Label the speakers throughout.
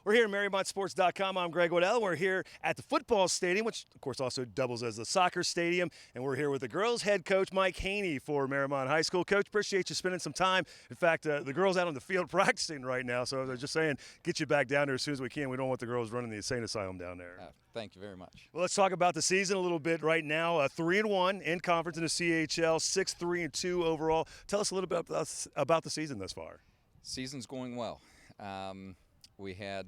Speaker 1: We're here at Mariemont I'm Greg Waddell. We're here at the football stadium, which of course also doubles as the soccer stadium. And we're here with the girls' head coach, Mike Haney, for Mariemont High School. Coach, appreciate you spending some time. In fact, the girls out on the field practicing right now. So I was just saying, get you back down there as soon as we can. We don't want the girls running the insane asylum down there.
Speaker 2: Thank you very much.
Speaker 1: Well, let's talk about the season a little bit right now. 3-1 in conference in the CHL, 6-3-2 overall. Tell us a little bit about the season thus far.
Speaker 2: Season's going well. We had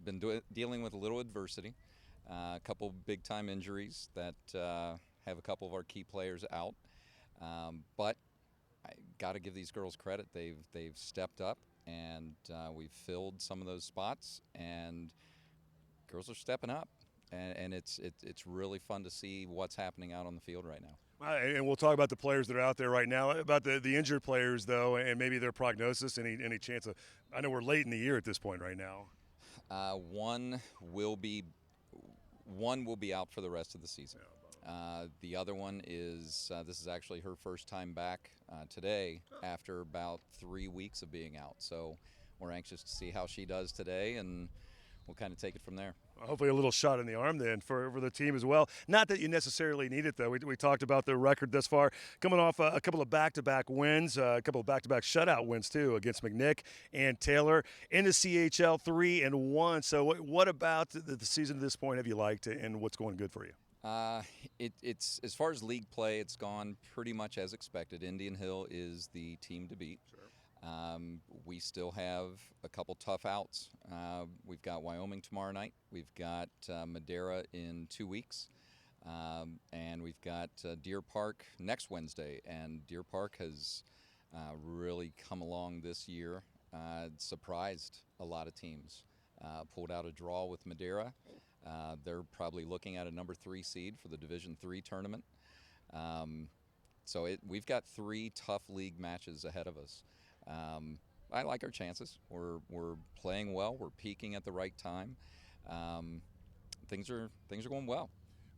Speaker 2: been dealing with a little adversity, a couple big-time injuries that have a couple of our key players out. But I got to give these girls credit. They've stepped up, and we've filled some of those spots, and girls are stepping up. And it's really fun to see what's happening out on the field right now.
Speaker 1: And we'll talk about the players that are out there right now. About the injured players, though, and maybe their prognosis. Any chance of? I know we're late in the year at this point right now.
Speaker 2: One will be out for the rest of the season. The other one is this is actually her first time back today after about 3 weeks of being out. So we're anxious to see how she does today, and we'll kind of take it from there.
Speaker 1: Hopefully a little shot in the arm then for the team as well. Not that you necessarily need it, though. We talked about the record thus far, coming off a couple of back-to-back wins, a couple of back-to-back shutout wins, too, against McNick and Taylor in the CHL 3-1. So what about the season to this point have you liked, and what's going good for you?
Speaker 2: It's as far as league play, it's gone pretty much as expected. Indian Hill is the team to beat.
Speaker 1: Sure.
Speaker 2: We still have a couple tough outs. We've got Wyoming tomorrow night. We've got Madera in 2 weeks. And we've got Deer Park next Wednesday. And Deer Park has really come along this year, surprised a lot of teams. Pulled out a draw with Madera. They're probably looking at a number 3 seed for the Division III tournament. So we've got 3 tough league matches ahead of us. I like our chances. We're playing well. We're peaking at the right time. Things are going well.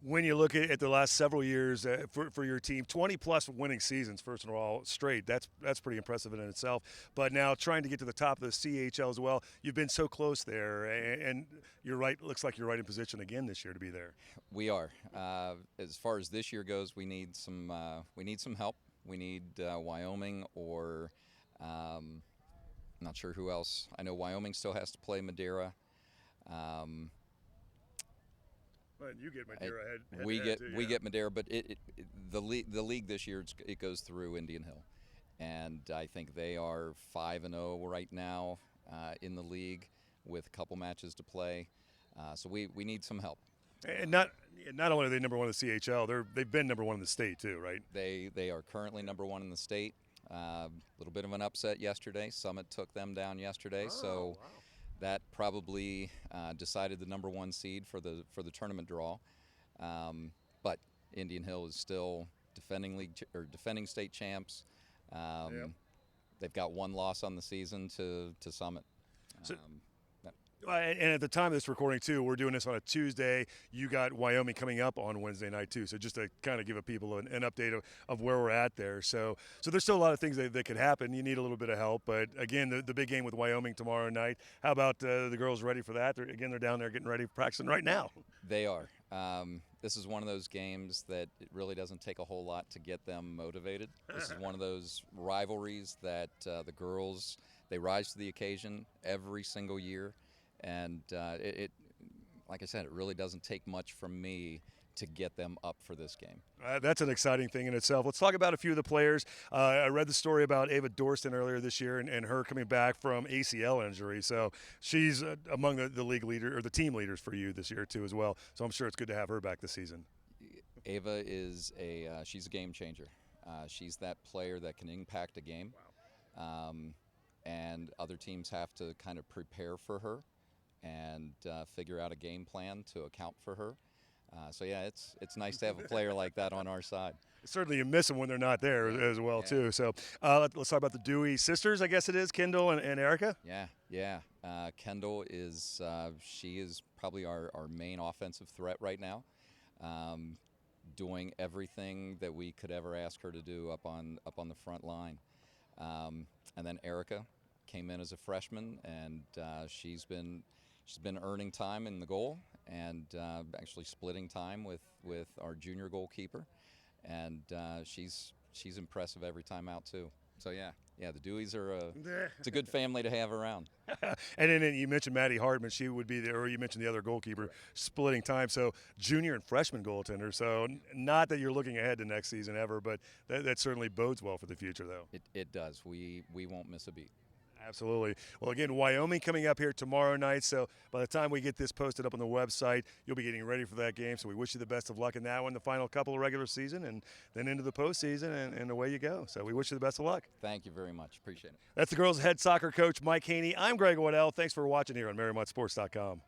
Speaker 1: When you look at the last several years for your team, 20-plus winning seasons, first of all, straight, that's pretty impressive in itself. But now trying to get to the top of the CHL as well, you've been so close there, and you're right. Looks like you're right in position again this year to be there.
Speaker 2: We are. As far as this year goes, we need some help. We need Wyoming or I'm not sure who else. I know Wyoming still has to play Madera.
Speaker 1: Well, you get Madera head
Speaker 2: we
Speaker 1: to head,
Speaker 2: we get Madera, but the league this year it goes through Indian Hill, and I think they are 5-0 right now in the league with a couple matches to play. So we need some help.
Speaker 1: And not only are they number 1 in the CHL, they've been number 1 in the state too, right?
Speaker 2: They are currently number 1 in the state. A little bit of an upset yesterday. Summit took them down yesterday, so
Speaker 1: wow.
Speaker 2: That probably decided the number 1 seed for the tournament draw. But Indian Hill is still defending state champs.
Speaker 1: Yep.
Speaker 2: They've got 1 loss on the season to Summit.
Speaker 1: And at the time of this recording, too, we're doing this on a Tuesday. You got Wyoming coming up on Wednesday night, too. So just to kind of give people an update of where we're at there. So there's still a lot of things that could happen. You need a little bit of help. But, again, the big game with Wyoming tomorrow night. How about the girls ready for that? They're down there getting ready, practicing right now.
Speaker 2: They are. This is one of those games that it really doesn't take a whole lot to get them motivated. This is one of those rivalries that the girls, they rise to the occasion every single year. And like I said, it really doesn't take much from me to get them up for this game.
Speaker 1: That's an exciting thing in itself. Let's talk about a few of the players. I read the story about Ava Dorston earlier this year and her coming back from ACL injury. So she's among the league leader or the team leaders for you this year too as well. So I'm sure it's good to have her back this season.
Speaker 2: Ava is she's a game changer. She's that player that can impact a game.
Speaker 1: Wow.
Speaker 2: And other teams have to kind of prepare for her and figure out a game plan to account for her. So yeah, it's nice to have a player like that on our side.
Speaker 1: Certainly you miss them when they're not there as well too. So let's talk about the Dewey sisters, I guess it is, Kendall and Erica.
Speaker 2: Yeah. Kendall is she is probably our main offensive threat right now, doing everything that we could ever ask her to do up on the front line. And then Erica came in as a freshman, and she's been she's been earning time in the goal and actually splitting time with our junior goalkeeper, and she's impressive every time out too. So yeah, the Deweys are it's a good family to have around.
Speaker 1: And then you mentioned Maddie Hartman; she would be there, or you mentioned the other goalkeeper splitting time. So junior and freshman goaltender. So not that you're looking ahead to next season ever, but that certainly bodes well for the future, though.
Speaker 2: It does. We won't miss a beat.
Speaker 1: Absolutely. Well, again, Wyoming coming up here tomorrow night. So by the time we get this posted up on the website, you'll be getting ready for that game. So we wish you the best of luck in that one, the final couple of regular season, and then into the postseason, and away you go. So we wish you the best of luck.
Speaker 2: Thank you very much. Appreciate it.
Speaker 1: That's the girls' head soccer coach, Mike Haney. I'm Greg Waddell. Thanks for watching here on MariemontSports.com.